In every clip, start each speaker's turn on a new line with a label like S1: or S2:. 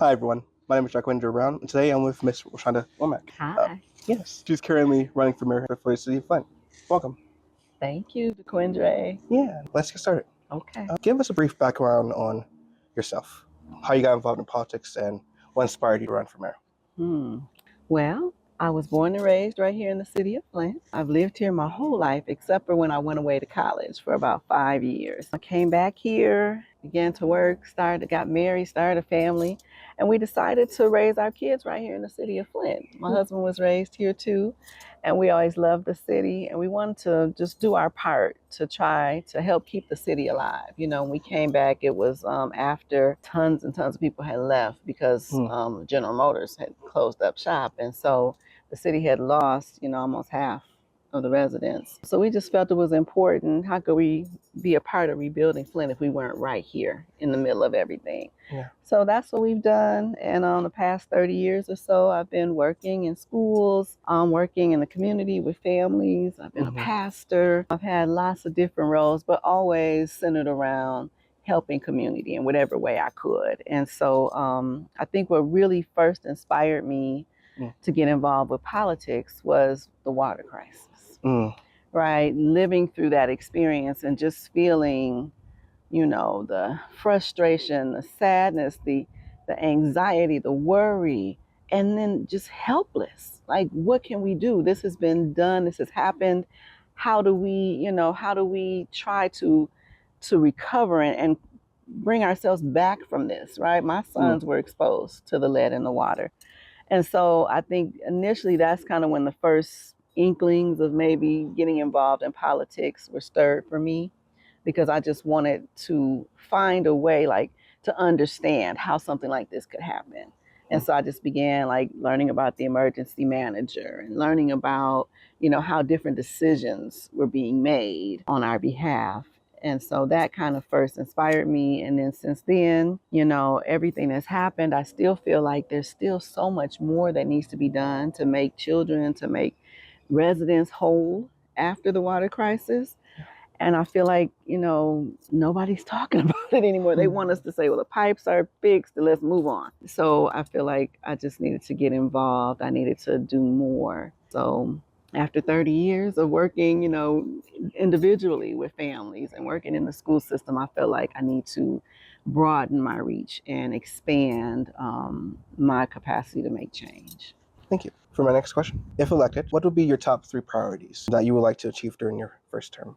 S1: Hi, everyone. My name is Jacquindre Brown, and today I'm with Miss Rashonda Womack.
S2: Hi.
S1: Yes, she's currently running for mayor for the city of Flint. Welcome.
S2: Thank you, Jacquindre.
S1: Yeah, let's get started.
S2: Okay.
S1: Give us a brief background on yourself, how you got involved in politics, and what inspired you to run for mayor.
S2: Well, I was born and raised right here in the city of Flint. I've lived here my whole life, except for when I went away to college for about 5 years. I came back here, began to work, got married, started a family, and we decided to raise our kids right here in the city of Flint. My husband was raised here too, and we always loved the city, and we wanted to just do our part to try to help keep the city alive. When we came back, it was after tons and tons of people had left because General Motors had closed up shop, and so the city had lost, almost half of the residents. So we just felt it was important. How could we be a part of rebuilding Flint if we weren't right here in the middle of everything?
S1: Yeah.
S2: So that's what we've done. And on the past 30 years or so, I've been working in schools, working in the community with families. I've been a pastor. I've had lots of different roles, but always centered around helping community in whatever way I could. And so I think what really first inspired me to get involved with politics was the water crisis. Right? Living through that experience and just feeling, the frustration, the sadness, the anxiety, the worry, and then just helpless. Like, what can we do? This has been done. This has happened. How do we try to recover and bring ourselves back from this, right? My sons were exposed to the lead in the water. And so I think initially that's kind of when the first inklings of maybe getting involved in politics were stirred for me, because I just wanted to find a way to understand how something like this could happen. And so I just began learning about the emergency manager and learning about, how different decisions were being made on our behalf. And so that kind of first inspired me. And then since then, everything that's happened, I still feel like there's still so much more that needs to be done to make residents whole after the water crisis. And I feel like, nobody's talking about it anymore. They want us to say, well, the pipes are fixed, and let's move on. So I feel like I just needed to get involved. I needed to do more. So after 30 years of working, individually with families and working in the school system, I felt like I need to broaden my reach and expand my capacity to make change.
S1: Thank you. For my next question, if elected, what would be your top 3 priorities that you would like to achieve during your first term?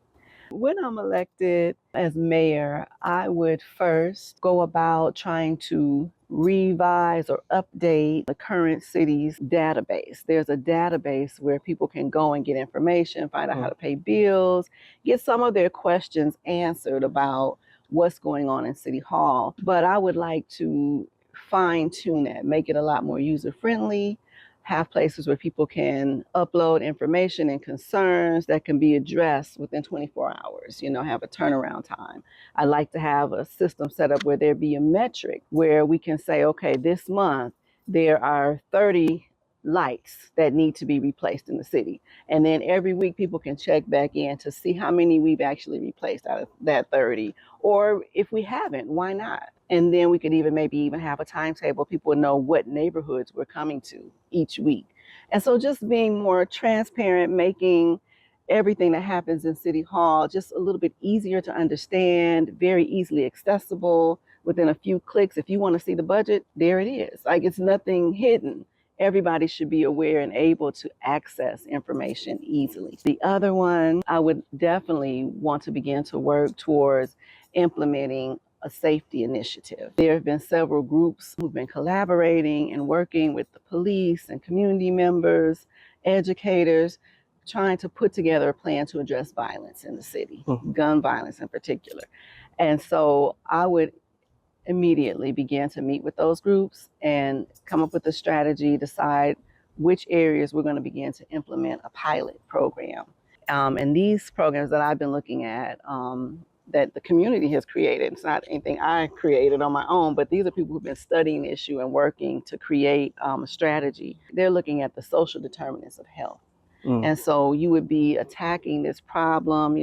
S2: When I'm elected as mayor, I would first go about trying to revise or update the current city's database. There's a database where people can go and get information, find out how to pay bills, get some of their questions answered about what's going on in City Hall. But I would like to fine tune that, make it a lot more user friendly, have places where people can upload information and concerns that can be addressed within 24 hours, have a turnaround time. I like to have a system set up where there be a metric where we can say, okay, this month there are 30 lights that need to be replaced in the city. And then every week people can check back in to see how many we've actually replaced out of that 30. Or if we haven't, why not? And then we could maybe even have a timetable. People would know what neighborhoods we're coming to each week. And so just being more transparent, making everything that happens in City Hall just a little bit easier to understand, very easily accessible within a few clicks. If you want to see the budget, there it is. It's nothing hidden. Everybody should be aware and able to access information easily. The other one, I would definitely want to begin to work towards implementing a safety initiative. There have been several groups who've been collaborating and working with the police and community members, educators, trying to put together a plan to address violence in the city, gun violence in particular. And so I would immediately begin to meet with those groups and come up with a strategy, decide which areas we're going to begin to implement a pilot program. And these programs that I've been looking at, that the community has created. It's not anything I created on my own, but these are people who've been studying the issue and working to create a strategy. They're looking at the social determinants of health. And so you would be attacking this problem,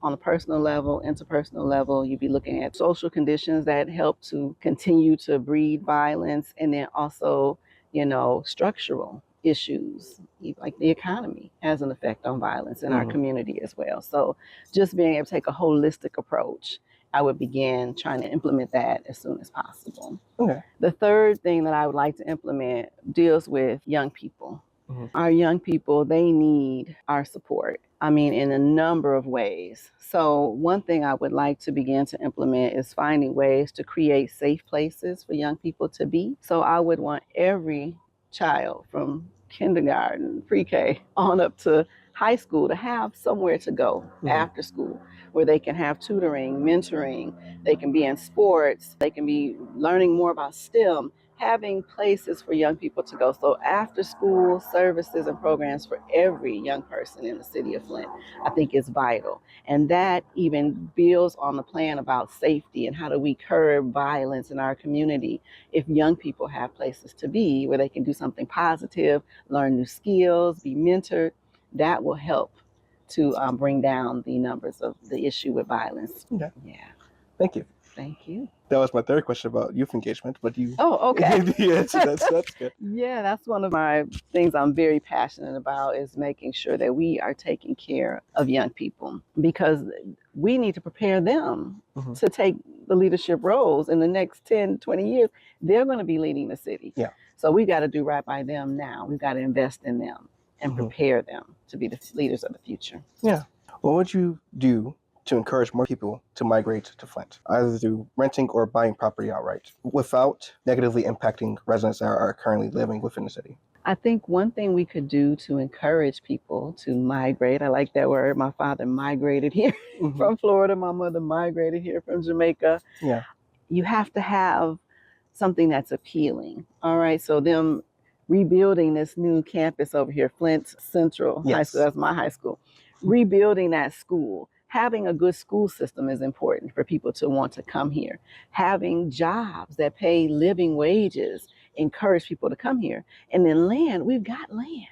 S2: on a personal level, interpersonal level. You'd be looking at social conditions that help to continue to breed violence, and then also, structural issues, like the economy has an effect on violence in our community as well. So just being able to take a holistic approach, I would begin trying to implement that as soon as possible.
S1: Okay.
S2: The third thing that I would like to implement deals with young people. Our young people, they need our support. I mean, in a number of ways. So one thing I would like to begin to implement is finding ways to create safe places for young people to be. So I would want every child from kindergarten, pre-K, on up to high school to have somewhere to go after school, where they can have tutoring, mentoring, they can be in sports, they can be learning more about STEM, having places for young people to go. So after school services and programs for every young person in the city of Flint, I think is vital. And that even builds on the plan about safety and how do we curb violence in our community. If young people have places to be where they can do something positive, learn new skills, be mentored, that will help to bring down the numbers of the issue with violence.
S1: Okay.
S2: Yeah.
S1: Thank you.
S2: Thank you.
S1: That was my third question about youth engagement, but you
S2: okay.
S1: gave the answer. That's good.
S2: Yeah, that's one of my things I'm very passionate about, is making sure that we are taking care of young people, because we need to prepare them to take the leadership roles in the next 10, 20 years. They're going to be leading the city.
S1: Yeah.
S2: So we got to do right by them now. We've got to invest in them and prepare them to be the leaders of the future.
S1: Yeah. What would you do to encourage more people to migrate to Flint, either through renting or buying property outright, without negatively impacting residents that are currently living within the city?
S2: I think one thing we could do to encourage people to migrate, I like that word. My father migrated here from Florida. My mother migrated here from Jamaica.
S1: Yeah.
S2: You have to have something that's appealing. All right. So them rebuilding this new campus over here, Flint Central High School, that's my high school, rebuilding that school. Having a good school system is important for people to want to come here. Having jobs that pay living wages encourage people to come here. And then land, we've got land.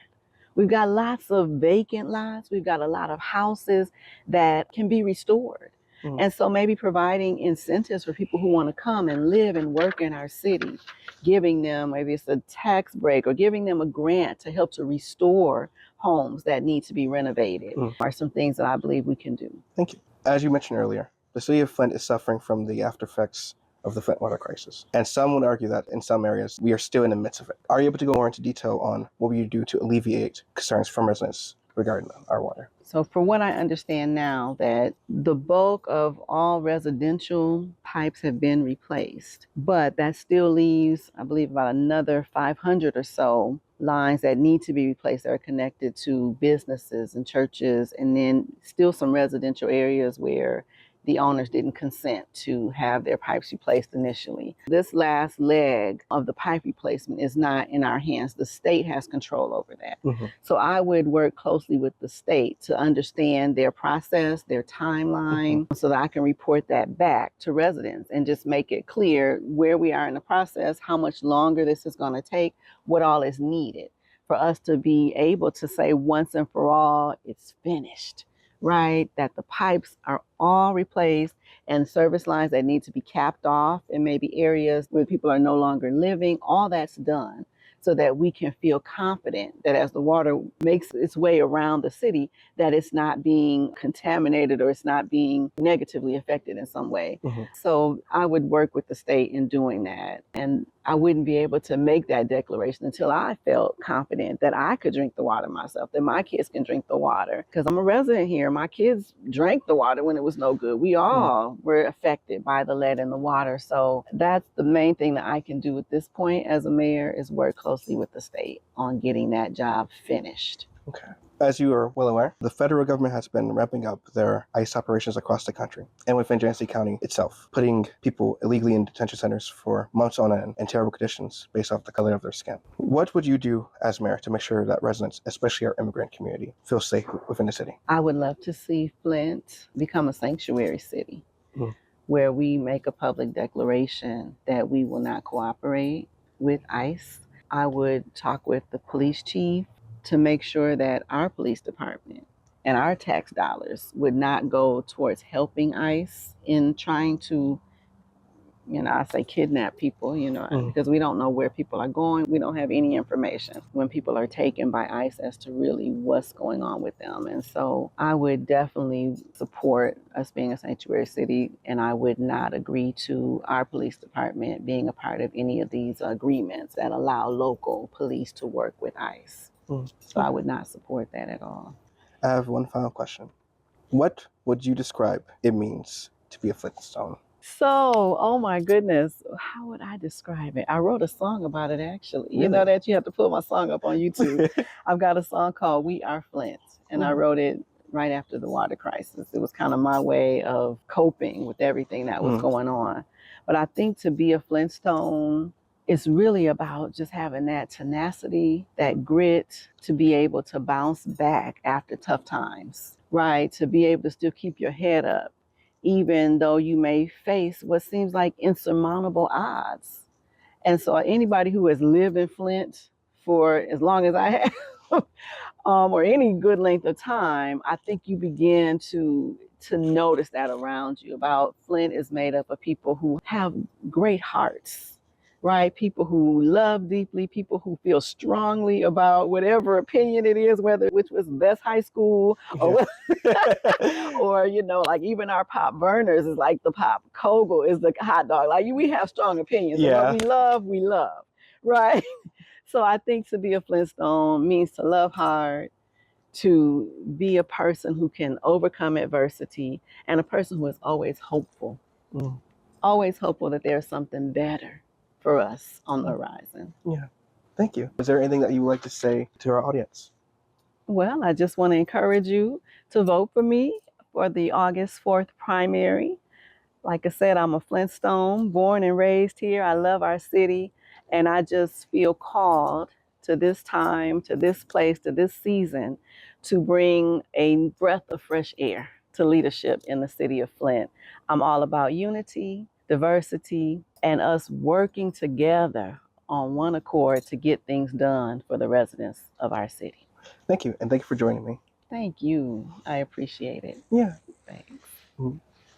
S2: We've got lots of vacant lots. We've got a lot of houses that can be restored. And so maybe providing incentives for people who want to come and live and work in our city, giving them, maybe it's a tax break or giving them a grant to help to restore homes that need to be renovated are some things that I believe we can do.
S1: Thank you. As you mentioned earlier, the city of Flint is suffering from the after effects of the Flint water crisis. And some would argue that in some areas, we are still in the midst of it. Are you able to go more into detail on what you do to alleviate concerns from residents regarding our water?
S2: So from what I understand now, that the bulk of all residential pipes have been replaced, but that still leaves, I believe, about another 500 or so lines that need to be replaced that are connected to businesses and churches, and then still some residential areas where the owners didn't consent to have their pipes replaced initially. This last leg of the pipe replacement is not in our hands. The state has control over that. So I would work closely with the state to understand their process, their timeline, so that I can report that back to residents and just make it clear where we are in the process, how much longer this is going to take, what all is needed for us to be able to say once and for all, it's finished. Right, that the pipes are all replaced and service lines that need to be capped off in maybe areas where people are no longer living, all that's done so that we can feel confident that as the water makes its way around the city, that it's not being contaminated or it's not being negatively affected in some way. So I would work with the state in doing that. And I wouldn't be able to make that declaration until I felt confident that I could drink the water myself, that my kids can drink the water. Because I'm a resident here. My kids drank the water when it was no good. We all were affected by the lead in the water. So that's the main thing that I can do at this point as a mayor, is work closely with the state on getting that job finished.
S1: Okay. As you are well aware, the federal government has been ramping up their ICE operations across the country and within Genesee County itself, putting people illegally in detention centers for months on end in terrible conditions based off the color of their skin. What would you do as mayor to make sure that residents, especially our immigrant community, feel safe within the city?
S2: I would love to see Flint become a sanctuary city where we make a public declaration that we will not cooperate with ICE. I would talk with the police chief to make sure that our police department and our tax dollars would not go towards helping ICE in trying to, I say kidnap people, because we don't know where people are going. We don't have any information when people are taken by ICE as to really what's going on with them. And so I would definitely support us being a sanctuary city, and I would not agree to our police department being a part of any of these agreements that allow local police to work with ICE. So I would not support that at all.
S1: I have one final question. What would you describe it means to be a Flintstone?
S2: So, oh my goodness, how would I describe it? I wrote a song about it actually.
S1: Really?
S2: You know that you have to pull my song up on YouTube. I've got a song called We Are Flint, and I wrote it right after the water crisis. It was kind of my way of coping with everything that was going on. But I think to be a Flintstone, it's really about just having that tenacity, that grit, to be able to bounce back after tough times, right? To be able to still keep your head up, even though you may face what seems like insurmountable odds. And so anybody who has lived in Flint for as long as I have, or any good length of time, I think you begin to notice that around you. About Flint is made up of people who have great hearts, right? People who love deeply, people who feel strongly about whatever opinion it is, whether which was best high school or or like even our pop burners is like the pop Kogel is the hot dog. Like we have strong opinions.
S1: Yeah.
S2: And what we love, right? So I think to be a Flintstone means to love hard, to be a person who can overcome adversity, and a person who is always hopeful. Always hopeful that there's something better for us on the horizon.
S1: Yeah. Thank you. Is there anything that you would like to say to our audience?
S2: Well, I just want to encourage you to vote for me for the August 4th primary. Like I said, I'm a Flintstone, born and raised here. I love our city, and I just feel called to this time, to this place, to this season, to bring a breath of fresh air to leadership in the city of Flint. I'm all about unity, diversity, and us working together on one accord to get things done for the residents of our city.
S1: Thank you, and thank you for joining me.
S2: Thank you. I appreciate it.
S1: Yeah.
S2: Thanks.